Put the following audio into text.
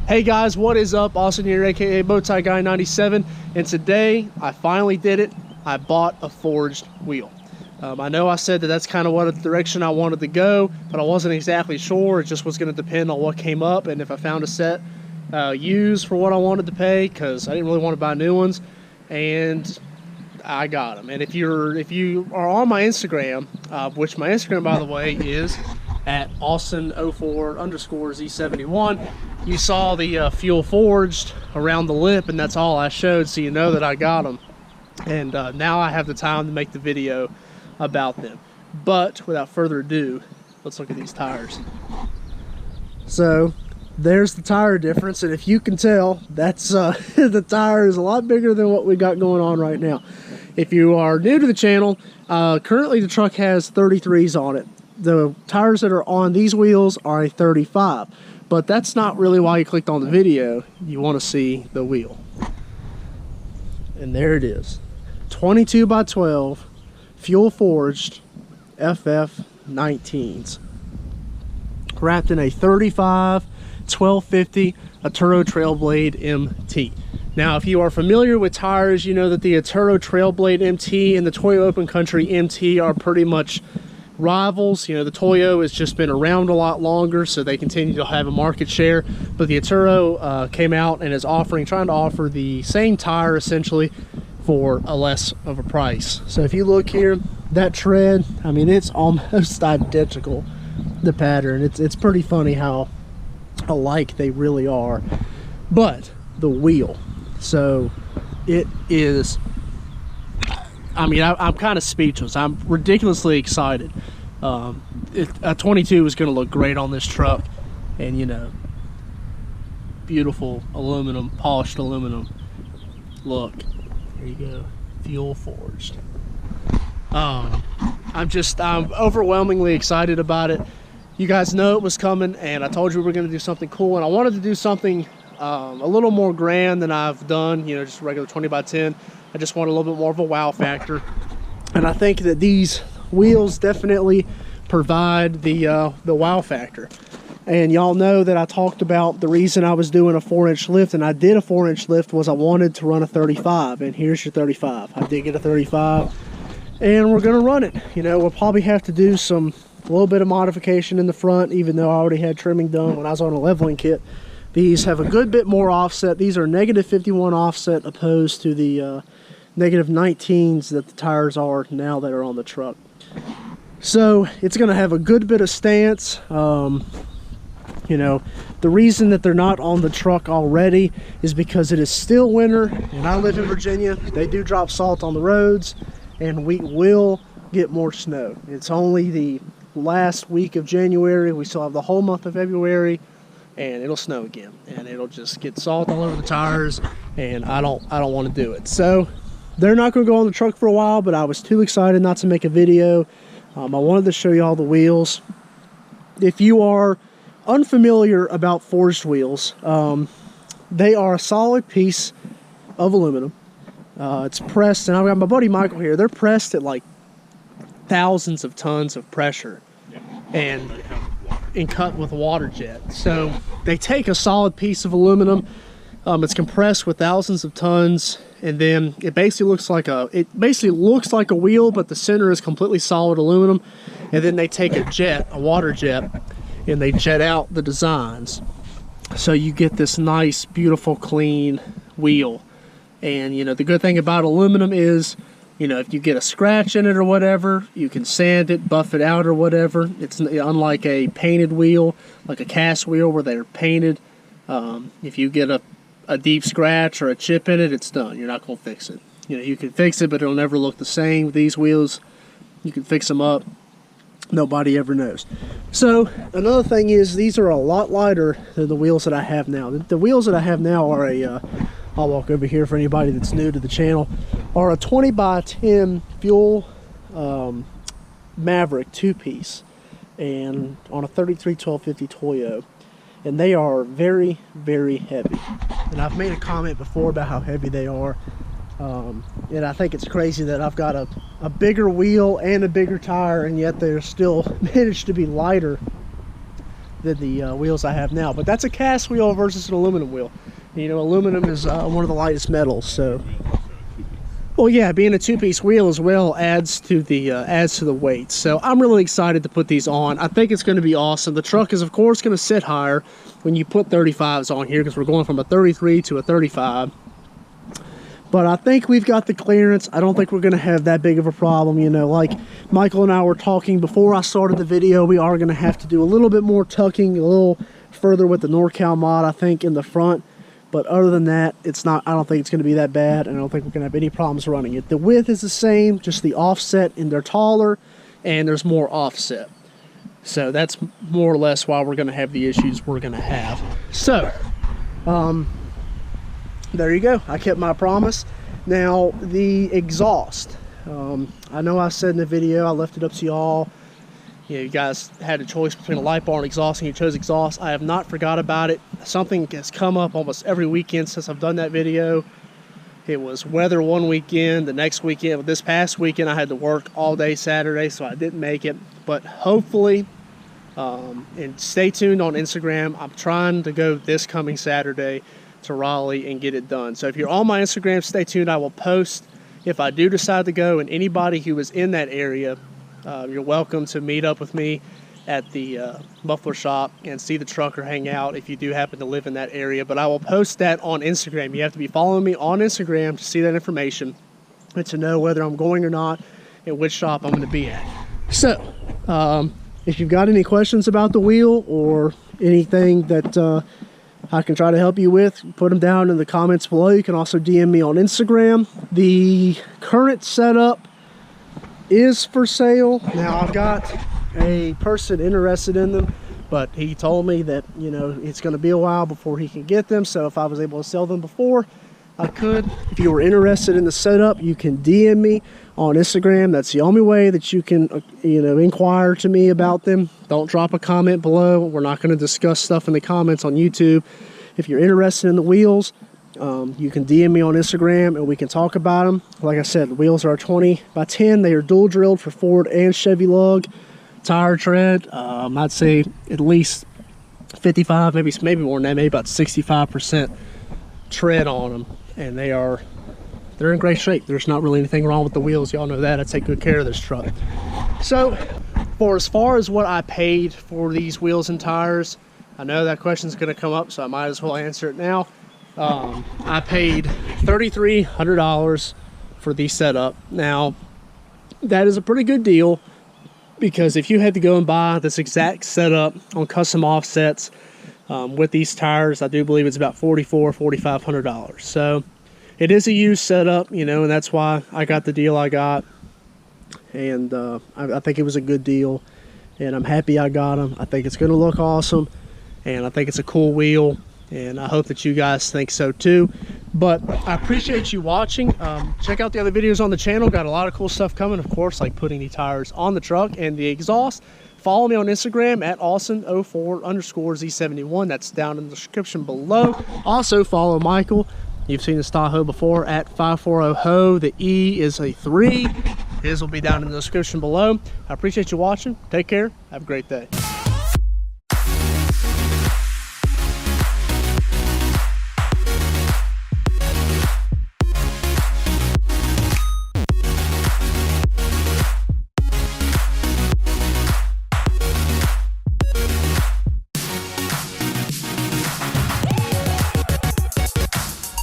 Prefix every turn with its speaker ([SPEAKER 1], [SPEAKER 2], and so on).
[SPEAKER 1] Hey guys, what is up? Austin here, aka Bowtie Guy 97, and today I finally did it. I bought a forged wheel. I know I said that that's kind of what the direction I wanted to go, but I wasn't exactly sure. It just was going to depend on what came up and if I found a set used for what I wanted to pay, because I didn't really want to buy new ones, and I got them. And if you are on my Instagram, which my Instagram, by the way, is at Austin04_Z71, you saw the fuel forged around the lip, and that's all I showed, so you know that I got them. And now I have the time to make the video about them. But without further ado, let's look at these tires. So there's the tire difference, and if you can tell, that's the tire is a lot bigger than what we got going on right now. If you are new to the channel, currently the truck has 33s on it. The tires that are on these wheels are a 35, but that's not really why you clicked on the video. You want to see the wheel, and there it is, 22 by 12 fuel forged FF19s, wrapped in a 35 1250 Atturo Trailblade MT. Now, if you are familiar with tires, you know that the Atturo Trailblade MT and the Toyo Open Country MT are pretty much rivals. You know, the Toyo has just been around a lot longer, so they continue to have a market share, but the Atturo came out and is trying to offer the same tire essentially for a less of a price. So if you look here, that tread, I mean, it's almost identical, the pattern. It's pretty funny how alike they really are. But the wheel, so it is, I mean, I'm kind of speechless. I'm ridiculously excited. A 22 is going to look great on this truck, and you know, beautiful aluminum, polished aluminum look. There you go, fuel forged. I'm overwhelmingly excited about it. You guys know it was coming, and I told you we were going to do something cool, and I wanted to do something a little more grand than I've done, you know, just regular 20 by 10. I just want a little bit more of a wow factor, and I think that these wheels definitely provide the wow factor. And y'all know that I talked about the reason I was doing a 4-inch lift, and I did a 4-inch lift, was I wanted to run a 35, and here's your 35. I did get a 35, and we're gonna run it. You know, we'll probably have to do a little bit of modification in the front, even though I already had trimming done when I was on a leveling kit. These have a good bit more offset. These are -51 offset opposed to the -19s that the tires are now that are on the truck. So it's going to have a good bit of stance. You know, the reason that they're not on the truck already is because it is still winter, and I live in Virginia. They do drop salt on the roads, and we will get more snow. It's only the last week of January. We still have the whole month of February, and it'll snow again, and it'll just get salt all over the tires, and I don't want to do it. So they're not going to go on the truck for a while, but I was too excited not to make a video. I wanted to show you all the wheels. If you are unfamiliar about forged wheels, they are a solid piece of aluminum. It's pressed, and I've got my buddy Michael here. They're pressed at like thousands of tons of pressure, and cut with a water jet. So they take a solid piece of aluminum, it's compressed with thousands of tons, and then it basically looks like a wheel, but the center is completely solid aluminum, and then they take a water jet, and they jet out the designs, so you get this nice, beautiful, clean wheel. And you know, the good thing about aluminum is, you know, if you get a scratch in it or whatever, you can sand it, buff it out or whatever. It's unlike a painted wheel, like a cast wheel where they're painted. If you get a deep scratch or a chip in it, it's done. You're not going to fix it. You know, you can fix it, but it'll never look the same. With these wheels, you can fix them up. Nobody ever knows. So another thing is, these are a lot lighter than the wheels that I have now. The wheels that I have now are I'll walk over here for anybody that's new to the channel, are a 20 by 10 Fuel Maverick 2-piece, and on a 33 1250 Toyo, and they are very, very heavy. And I've made a comment before about how heavy they are, and I think it's crazy that I've got a bigger wheel and a bigger tire, and yet they're still managed to be lighter than the wheels I have now. But that's a cast wheel versus an aluminum wheel. You know, aluminum is one of the lightest metals, so. Well, yeah, being a two-piece wheel as well adds to the weight. So I'm really excited to put these on. I think it's going to be awesome. The truck is, of course, going to sit higher when you put 35s on here because we're going from a 33 to a 35. But I think we've got the clearance. I don't think we're going to have that big of a problem. You know, like Michael and I were talking before I started the video, we are going to have to do a little bit more tucking, a little further with the NorCal mod, I think, in the front. But other than that, it's not. I don't think it's going to be that bad, and I don't think we're going to have any problems running it. The width is the same, just the offset, and they're taller, and there's more offset. So that's more or less why we're going to have the issues we're going to have. So, there you go. I kept my promise. Now, the exhaust. I know I said in the video, I left it up to y'all. You know, you guys had a choice between a light bar and exhaust, and you chose exhaust. I have not forgot about it. Something has come up almost every weekend since I've done that video. It was weather one weekend, the next weekend, this past weekend I had to work all day Saturday, so I didn't make it. But hopefully, and stay tuned on Instagram. I'm trying to go this coming Saturday to Raleigh and get it done. So if you're on my Instagram, stay tuned. I will post if I do decide to go, and anybody who is in that area, you're welcome to meet up with me at the muffler shop and see the truck or hang out if you do happen to live in that area. But I will post that on Instagram. You have to be following me on Instagram to see that information and to know whether I'm going or not and which shop I'm going to be at. So, if you've got any questions about the wheel or anything that I can try to help you with, put them down in the comments below. You can also DM me on Instagram. The current setup is for sale. Now, I've got a person interested in them, but he told me that, you know, it's going to be a while before he can get them. So if I was able to sell them before, I could. If you were interested in the setup, you can DM me on Instagram. That's the only way that you can, you know, inquire to me about them. Don't drop a comment below. We're not going to discuss stuff in the comments on YouTube. If you're interested in the wheels, you can DM me on Instagram and we can talk about them. Like I said, the wheels are 20 by 10. They are dual drilled for Ford and Chevy lug. Tire tread, I'd say at least 55, maybe more than that, maybe about 65% tread on them. And they're in great shape. There's not really anything wrong with the wheels. Y'all know that. I take good care of this truck. So, for as far as what I paid for these wheels and tires, I know that question's going to come up, so I might as well answer it now. I paid $3,300 for the setup. Now, that is a pretty good deal because if you had to go and buy this exact setup on custom offsets with these tires, I do believe it's about $4,500. So it is a used setup, you know, and that's why I got the deal I got. And I think it was a good deal, and I'm happy I got them. I think it's going to look awesome, and I think it's a cool wheel. And I hope that you guys think so too. But I appreciate you watching. Check out the other videos on the channel. Got a lot of cool stuff coming, of course, like putting the tires on the truck and the exhaust. Follow me on Instagram at Austin04_Z71. That's down in the description below. Also follow Michael. You've seen his Tahoe before at 540ho. The E is a 3. His will be down in the description below. I appreciate you watching. Take care. Have a great day.